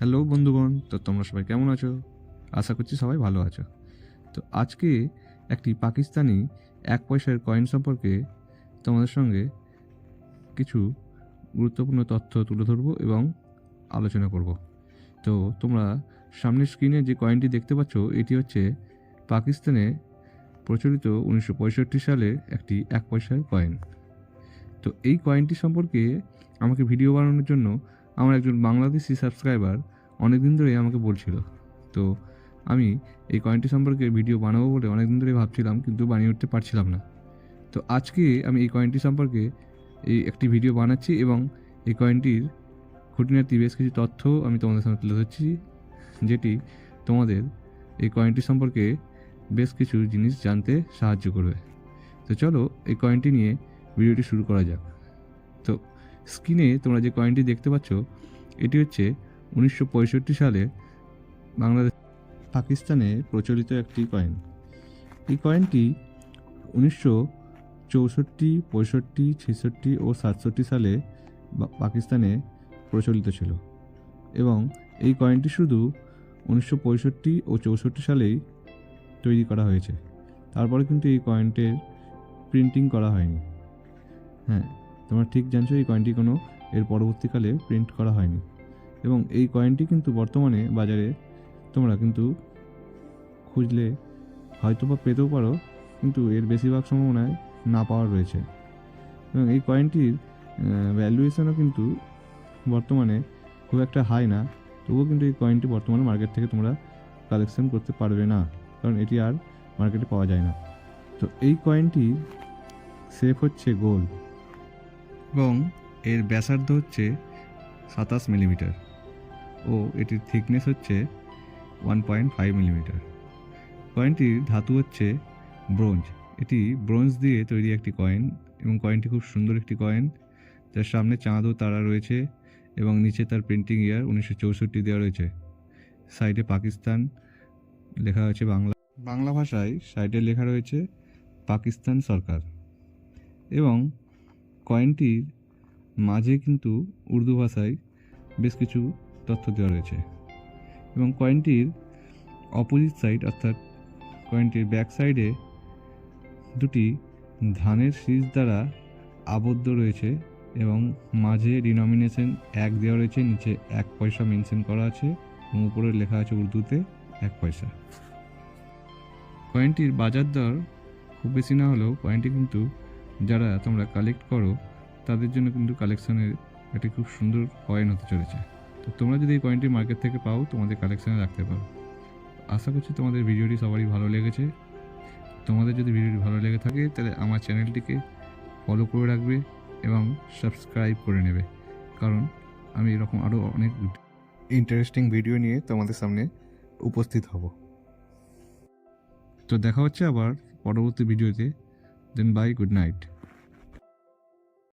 Hello বন্ধুগণ, তো তোমরা সবাই কেমন আছো? আশা করছি সবাই ভালো আছো। তো আজকে একটি পাকিস্তানি ১ পয়সার কয়েন সম্পর্কে তোমাদের সঙ্গে কিছু গুরুত্বপূর্ণ তথ্য তুলে ধরবো এবং আলোচনা করব। তো তোমরা সামনের স্ক্রিনে যে কয়েনটি দেখতে পাচ্ছ, এটি হচ্ছে পাকিস্তানে প্রচলিত ১৯৬৫ সালের একটি ১ পয়সার কয়েন। তো এই কয়েনটি সম্পর্কে আমাকে ভিডিও বানানোর জন্য আমার একজন বাংলাদেশি সাবস্ক্রাইবার অনেক দিন ধরেই আমাকে বলছিল। তো আমি এই কয়েনটি সম্পর্কে ভিডিও বানাবো বলে অনেক দিন ধরেই ভাবছিলাম, কিন্তু বানিয়ে উঠতে পারছিলাম না। তো আজকে আমি এই কয়েনটি সম্পর্কে একটি ভিডিও বানাচ্ছি এবং এই কয়েনটির খুঁটিনাটি বেশ কিছু তথ্য আমি তোমাদের সামনে তুলে ধরছি, যেটি তোমাদের এই কয়েনটি সম্পর্কে বেশ কিছু জিনিস জানতে সাহায্য করবে। তো চলো এই কয়েনটি নিয়ে ভিডিওটি শুরু করা যাক। তো স্ক্রিনে তোমরা যে কয়েনটি দেখতে পাচ্ছ, এটি হচ্ছে ১৯৬৫ সালে বাংলাদেশ পাকিস্তানে প্রচলিত একটি কয়েন। এই কয়েনটি ১৯৬৪, ৬৫, ৬৬ ও ৬৭ সালে পাকিস্তানে প্রচলিত ছিল এবং এই কয়েনটি শুধু ১৯৬৫ ও ৬৪ সালেই তৈরি করা হয়েছে। তারপরে কিন্তু এই কয়েনটির প্রিন্টিং করা হয়নি। হ্যাঁ, তোমরা ঠিক জানছো, এই কয়েনটি কোনো এর পরবর্তীকালে প্রিন্ট করা হয়নি এবং এই কয়েনটি কিন্তু বর্তমানে বাজারে তোমরা কিন্তু খুঁজলে হয়তো বা পেতেও পারো, কিন্তু এর বেশিরভাগ সম্ভাবনায় না পাওয়ার রয়েছে এবং এই কয়েনটির ভ্যালুয়েশনও কিন্তু বর্তমানে খুব একটা হাই না। তবুও কিন্তু এই কয়েনটি বর্তমানে মার্কেট থেকে তোমরা কালেকশন করতে পারবে না, কারণ এটি আর মার্কেটে পাওয়া যায় না। তো এই কয়েনটি শেপ হচ্ছে গোল এবং এর ব্যাসার্ধ হচ্ছে ২৭ মিলিমিটার ও এটির থিকনেস হচ্ছে 1.5 মিলিমিটার। কয়েনটির ধাতু হচ্ছে ব্রোঞ্জ। এটি ব্রোঞ্জ দিয়ে তৈরি একটি কয়েন এবং কয়েনটি খুব সুন্দর একটি কয়েন, যার সামনে চাঁদ ও তারা রয়েছে এবং নিচে তার প্রিন্টিং ইয়ার ১৯৬৪ দেওয়া রয়েছে। সাইডে পাকিস্তান লেখা হয়েছে বাংলা ভাষায়, সাইডে লেখা রয়েছে পাকিস্তান সরকার এবং কয়েনটির মাঝে কিন্তু উর্দু ভাষায় বেশ কিছু তথ্য দেওয়া রয়েছে এবং কয়েনটির অপোজিট সাইড অর্থাৎ কয়েনটির ব্যাক সাইডে দুটি ধানের শীষ দ্বারা আবদ্ধ রয়েছে এবং মাঝে ডিনোমিনেশন ১ দেওয়া রয়েছে, নিচে ১ পয়সা মেনশন করা আছে এবং উপরে লেখা আছে উর্দুতে ১ পয়সা। কয়েনটির বাজার দর খুব বেশি না হলেও কয়েনটি কিন্তু যারা তোমরা কালেক্ট করো তাদের জন্য কিন্তু কালেকশনের একটি খুব সুন্দর কয়েন হতে চলেছে। তো তোমরা যদি এই কয়েনটি মার্কেট থেকে পাও, তোমাদের কালেকশানে রাখতে পারো। আশা করছি তোমাদের ভিডিওটি সবারই ভালো লেগেছে। তোমাদের যদি ভিডিওটি ভালো লেগে থাকে তাহলে আমার চ্যানেলটিকে ফলো করে রাখবে এবং সাবস্ক্রাইব করে নেবে, কারণ আমি এরকম আরও অনেক ইন্টারেস্টিং ভিডিও নিয়ে তোমাদের সামনে উপস্থিত হব। তো দেখা হচ্ছে আবার পরবর্তী ভিডিওতে। দেন বাই, গুড নাইট।